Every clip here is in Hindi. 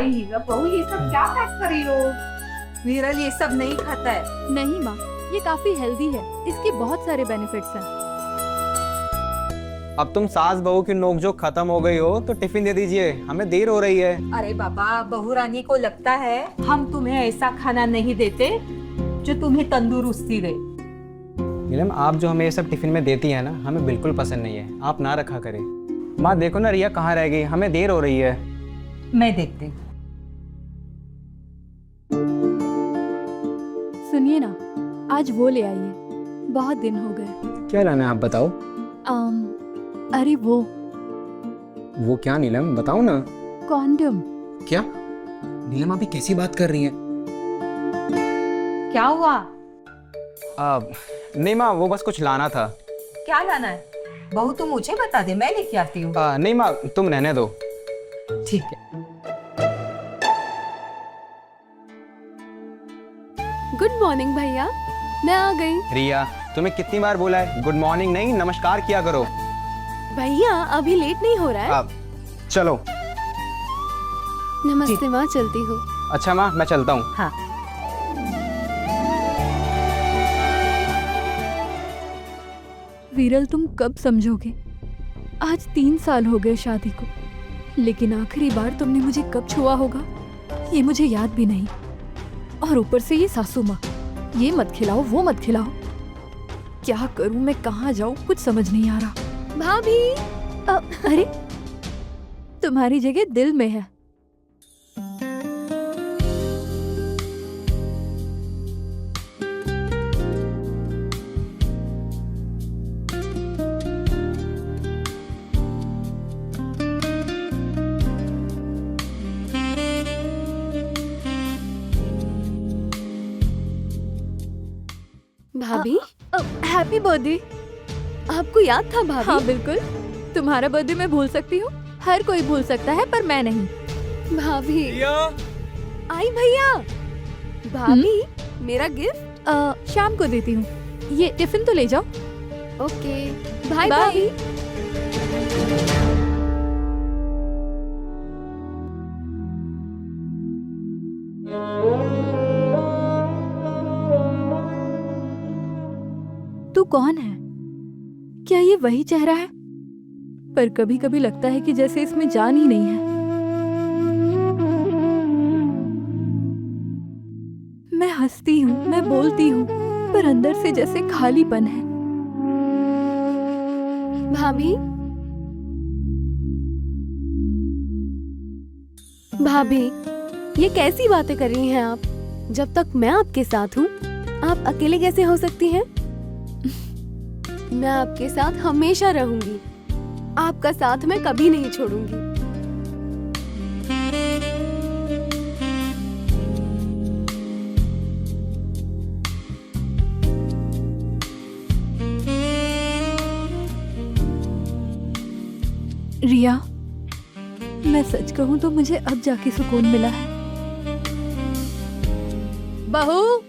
नहीं बहू, ये सब क्या पैक कर रही हो? विरल ये सब नहीं खाता है। नहीं माँ, ये काफी हेल्दी है, इसके बहुत सारे बेनिफिट्स हैं। अब तुम सास बहू की नोकझोंक खत्म हो गई हो तो टिफिन दे दीजिए, हमें देर हो रही है। अरे बाबा, बहू रानी को लगता है हम तुम्हें ऐसा खाना नहीं देते जो तुम्हें तंदुरुस्ती दे। नीलम, आप जो हमें ये सब टिफिन में देती है ना, हमें बिल्कुल पसंद नहीं है, आप ना रखा करें। माँ देखो ना, रिया कहाँ रह गई, हमें देर हो रही है। मैं देखती। सुनिए ना, आज वो ले आइए, बहुत दिन हो गए। क्या लाना है आप बताओ। अरे वो क्या नीलम, बताओ ना। कॉन्डम। क्या नीलम, आप ये कैसी बात कर रही हैं? क्या हुआ? नहीं माँ, वो बस कुछ लाना था। क्या लाना है? बहू तुम मुझे बता दे, मैं लेके आती हूँ। नहीं माँ, तुम रहने दो। ठीक है। गुड मॉर्निंग भैया, मैं आ गई। रिया, तुम्हें कितनी बार बोला है गुड मॉर्निंग नहीं, नमस्कार किया करो। भैया अभी लेट नहीं हो रहा है? चलो। नमस्ते माँ, चलती हूँ। अच्छा माँ, मैं चलता हूँ। हाँ। विरल, तुम कब समझोगे? आज 3 साल हो गए शादी को, लेकिन आखिरी बार तुमने मुझे कब छुआ होगा ये मुझे याद भी नहीं। और ऊपर से ये सासू माँ, ये मत खिलाओ वो मत खिलाओ। क्या करूं मैं, कहाँ जाऊं, कुछ समझ नहीं आ रहा। भाभी, अरे तुम्हारी जगह दिल में है। भाभी, हैप्पी बर्थडे। आपको याद था भाभी? हाँ बिल्कुल, तुम्हारा बर्थडे मैं भूल सकती हूँ, हर कोई भूल सकता है पर मैं नहीं। भाभी आई भैया। भाभी मेरा गिफ्ट शाम को देती हूँ, ये टिफिन तो ले जाओ। Okay bye bye. तू कौन है? क्या ये वही चेहरा है? पर कभी कभी लगता है कि जैसे इसमें जान ही नहीं है। मैं हंसती हूँ, मैं बोलती हूँ, पर अंदर से जैसे खालीपन है। भाभी, भाभी ये कैसी बातें कर रही हैं आप? जब तक मैं आपके साथ हूँ, आप अकेले कैसे हो सकती हैं? मैं आपके साथ हमेशा रहूंगी, आपका साथ मैं कभी नहीं छोड़ूंगी। रिया, मैं सच कहूं तो मुझे अब जाके सुकून मिला है। बहू,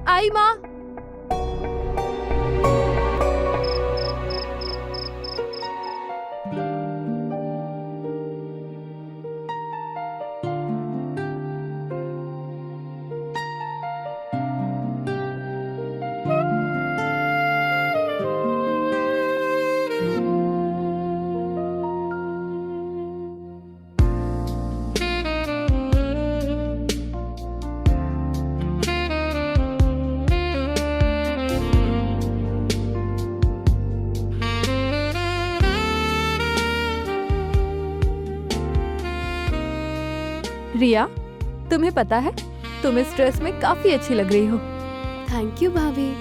आई माँ। रिया, तुम्हें पता है तुम इस ड्रेस में काफी अच्छी लग रही हो। थैंक यू भाभी।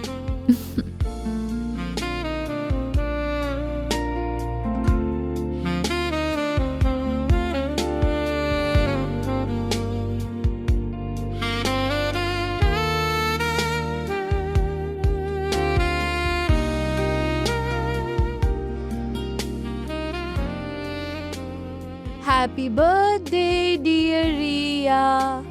Happy birthday, dear Riya.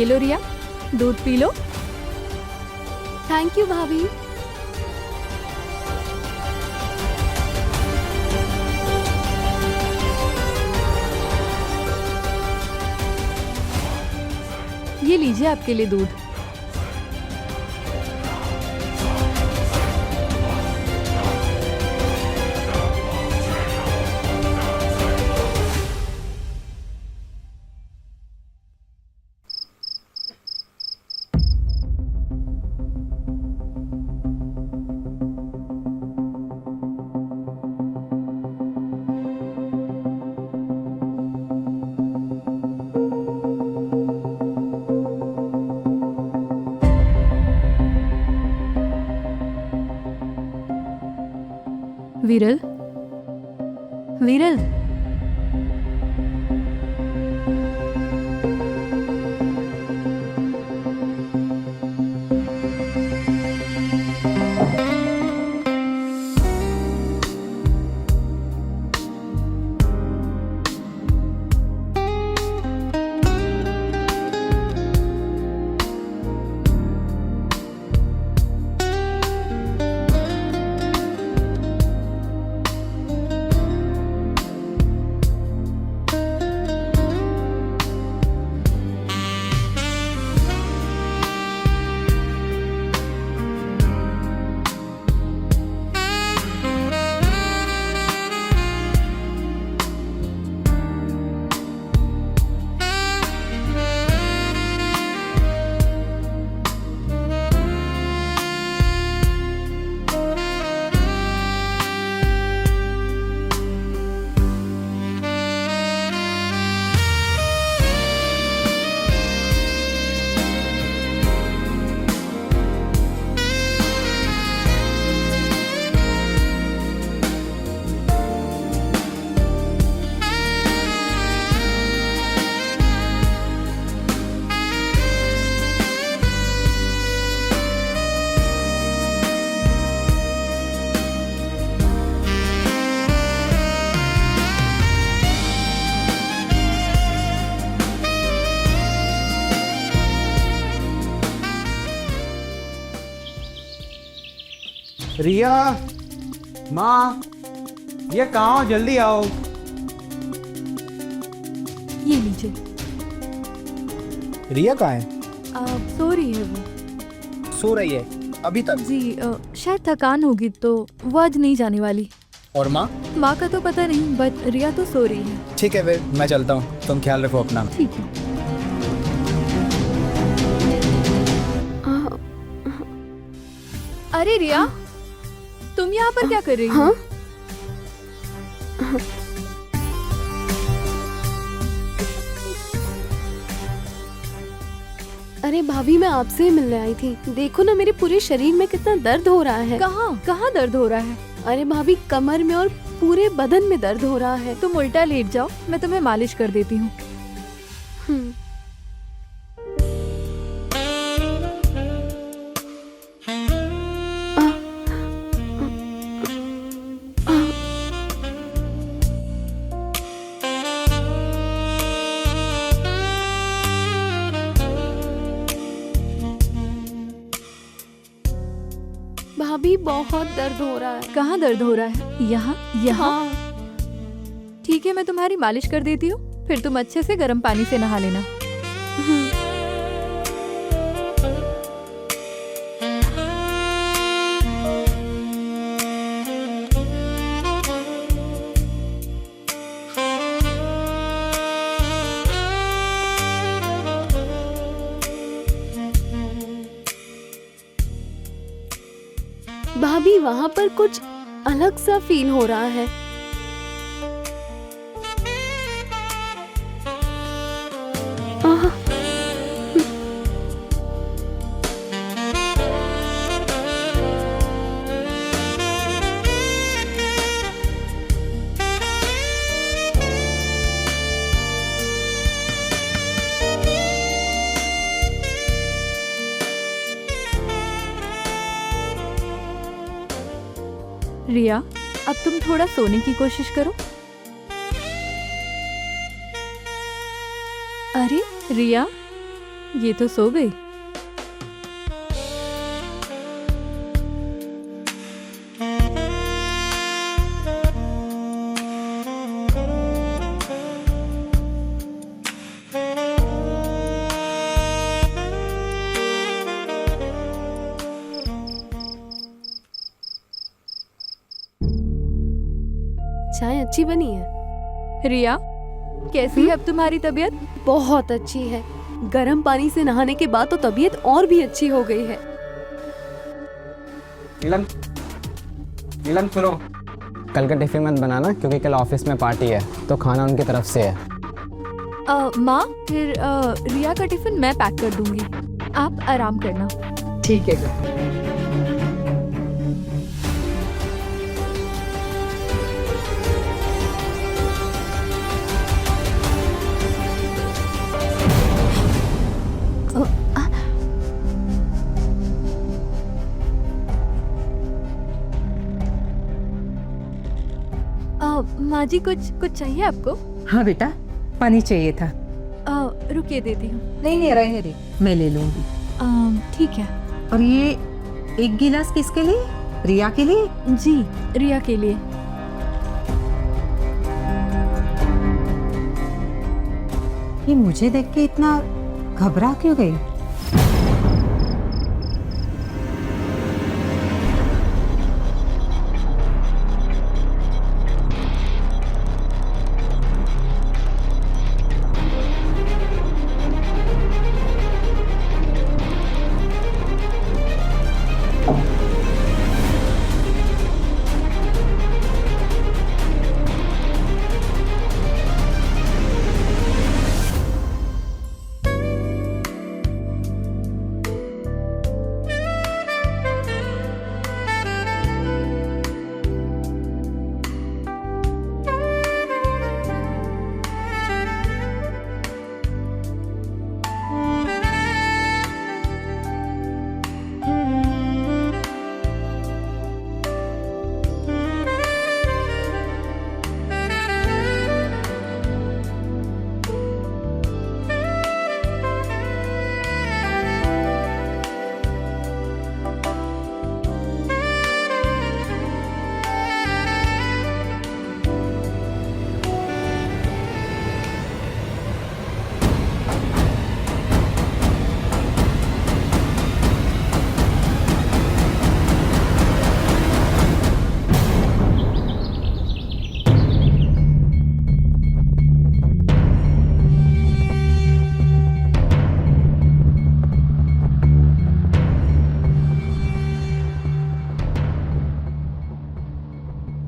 ये लो रिया, दूध पी लो। थैंक यू भाभी। ये लीजिए आपके लिए दूध। विरल, विरल, रिया, माँ, ये कहाँ हो? जल्दी आओ। ये लीजिए। रिया कहाँ है? सो रही है वो। सो रही है अभी तक? जी शायद थकान होगी तो वो आज नहीं जाने वाली। और माँ? माँ का तो पता नहीं, बट रिया तो सो रही है। ठीक है फिर मैं चलता हूँ, तुम ख्याल रखो अपना। ठीक है। अरे रिया, तुम यहाँ पर क्या कर रही हो? अरे भाभी मैं आपसे ही मिलने आई थी। देखो ना मेरे पूरे शरीर में कितना दर्द हो रहा है। कहाँ कहाँ दर्द हो रहा है? अरे भाभी कमर में और पूरे बदन में दर्द हो रहा है। तुम उल्टा लेट जाओ, मैं तुम्हें मालिश कर देती हूँ। हम्म। भाभी बहुत दर्द हो रहा है। कहाँ दर्द हो रहा है? यहाँ यहाँ? हाँ। ठीक है, मैं तुम्हारी मालिश कर देती हूँ, फिर तुम अच्छे से गर्म पानी से नहा लेना। भाभी वहाँ पर कुछ अलग सा फील हो रहा है। आह, रिया, अब तुम थोड़ा सोने की कोशिश करो। अरे रिया, ये तो सो गई। चाय अच्छी बनी है। रिया, कैसी है अब तुम्हारी तबीयत? बहुत अच्छी है। गर्म पानी से नहाने के बाद तो तबीयत और भी अच्छी हो गई है। नीलम, नीलम सुनो, कल का टिफिन मत बनाना क्योंकि कल ऑफिस में पार्टी है तो खाना उनकी तरफ से है। माँ, फिर रिया का टिफिन मैं पैक कर दूंगी, आप आराम करना। ठीक है। माँ जी, कुछ चाहिए आपको? हाँ बेटा, पानी चाहिए था। रुकिए, देती हूँ। नहीं रहने दे, मैं ले लूंगी। ठीक है। और ये एक गिलास किसके लिए? रिया के लिए? जी, रिया के लिए। ये मुझे देख के इतना घबरा क्यों गई?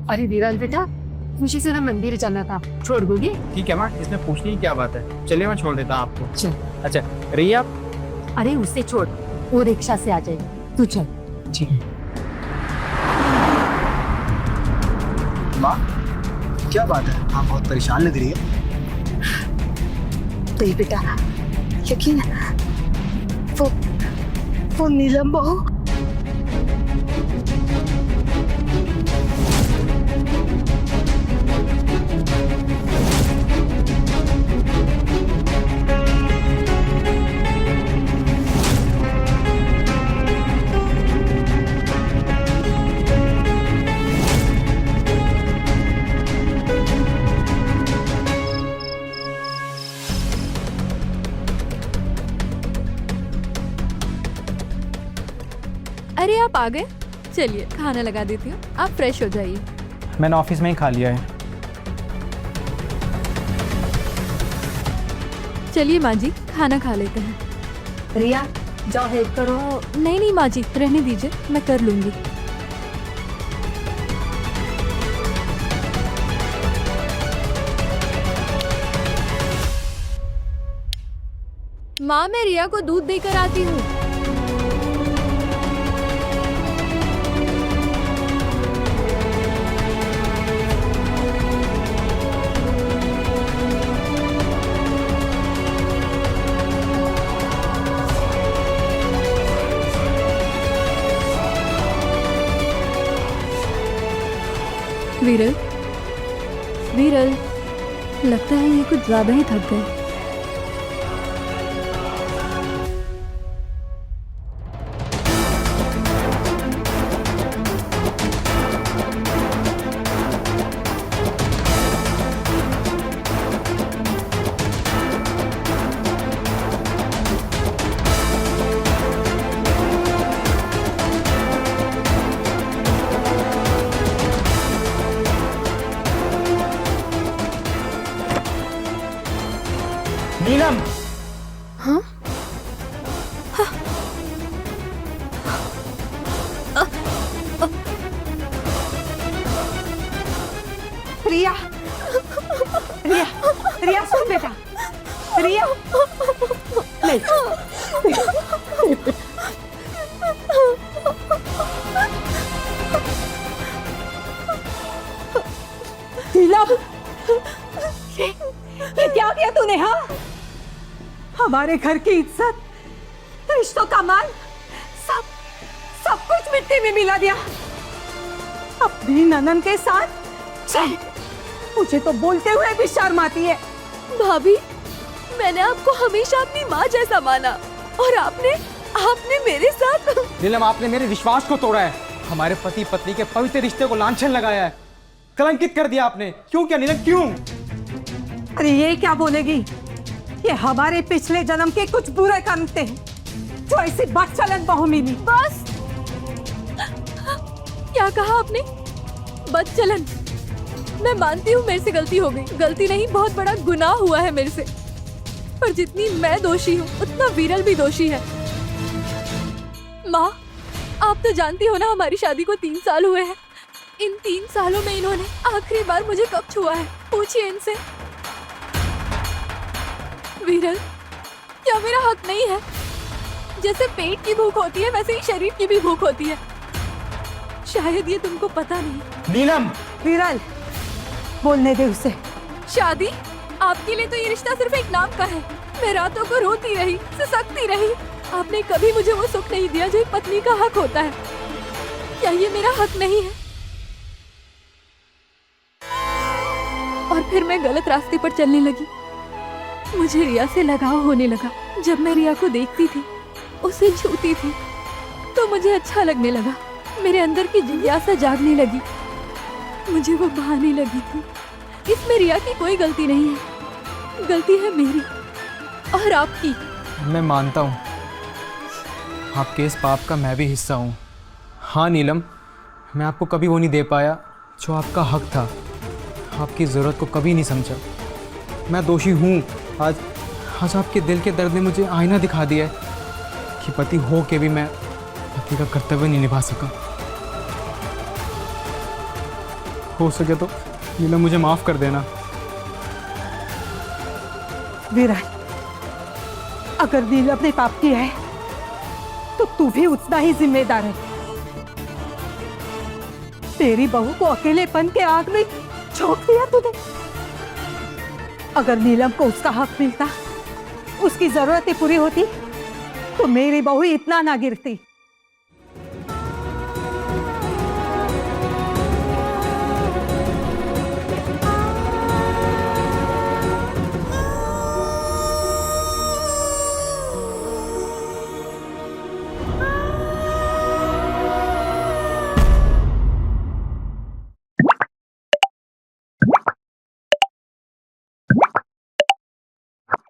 अरे विराज बेटा, खुशी से ना मंदिर जाना था, छोड़ दोगे? ठीक है माँ, इसमें पूछने की क्या बात है। चलिए मैं छोड़ देता हूँ आपको। चल। अच्छा रिया, अरे उसे छोड़, वो रिक्शा से आ जाएगी, तू चल। ठीक है। माँ, क्या बात है? आप बहुत परेशान लग रही है। तो ये बेटा, यकीन वो नीलम बहू अरे आप आ गए, चलिए खाना लगा देती हूँ, आप फ्रेश हो जाइए। मैंने ऑफिस में ही खा लिया है। चलिए माँ जी, खाना खा लेते हैं। रिया, जाओ हेल्प करो। नहीं माँ जी, रहने दीजिए, मैं कर लूंगी। माँ, मैं रिया को दूध देकर आती हूँ। विरल, विरल, लगता है ये कुछ ज्यादा ही थक गए। नीलम, हाँ? रिया, रिया, रिया सुन बेटा, रिया, ले। नीलम, ये क्या किया तूने? हाँ, हमारे घर की इज्जत, रिश्तों का मान, सब सब कुछ मिट्टी में मिला दिया। अपनी ननन के साथ चल, मुझे तो बोलते हुए भी शर्म आती है। भाभी, मैंने आपको हमेशा अपनी माँ जैसा माना और आपने मेरे साथ। नीलम, आपने मेरे विश्वास को तोड़ा है, हमारे पति पत्नी के पवित्र रिश्ते को लांछन लगाया है, कलंकित कर दिया आपने। क्यों किया नीलम, क्यों? अरे ये क्या बोलेगी? ये हमारे पिछले जन्म के कुछ बुरे कर्म थे जो ऐसी बदचलन बहू मिली। बस, क्या कहा आपने? बदचलन? मैं मानती हूँ मेरे से गलती हो गई, गलती नहीं बहुत बड़ा गुनाह हुआ है मेरे से, पर जितनी मैं दोषी हूँ उतना विरल भी दोषी है। माँ, आप तो जानती हो ना हमारी शादी को 3 साल हुए हैं। इन 3 सालों में इन्होंने आखिरी बार मुझे कब छुआ है? पूछिए इनसे। विरल, क्या मेरा हक नहीं है? जैसे पेट की भूख होती है वैसे ही शरीर की भी भूख होती है। शायद ये तुमको पता नहीं। नीलम, विरल, बोलने दे उसे। शादी आपके लिए तो ये रिश्ता सिर्फ एक नाम का है। मैं रातों को रोती रही, सिसकती रही। आपने कभी मुझे वो सुख नहीं दिया जो एक पत्नी का हक होता है। क्या ये मेरा हक नहीं है? और फिर मैं गलत रास्ते पर चलने लगी। मुझे रिया से लगाव होने लगा। जब मैं रिया को देखती थी, उसे छूती थी, तो मुझे अच्छा लगने लगा। मेरे अंदर की जिज्ञासा जागने लगी। मुझे वो भाने लगी थी। इसमें रिया की कोई गलती नहीं है, गलती है मेरी और आपकी। मैं मानता हूँ आपके इस पाप का मैं भी हिस्सा हूँ। हाँ नीलम, मैं आपको कभी वो नहीं दे पाया जो आपका हक था, आपकी ज़रूरत को कभी नहीं समझा। मैं दोषी हूँ। आज आपके दिल के दर्द ने मुझे आईना दिखा दिया है कि पति हो के भी मैं पति का कर्तव्य नहीं निभा सका। हो सके तो नीलम मुझे माफ़ कर देना। विरल, अगर नीलम ने पाप किया है तो तू भी उतना ही जिम्मेदार है। तेरी बहू को अकेलेपन के आग में झोंक दिया तूने। अगर नीलम को उसका हक मिलता, उसकी जरूरतें पूरी होती, तो मेरी बहू इतना ना गिरती।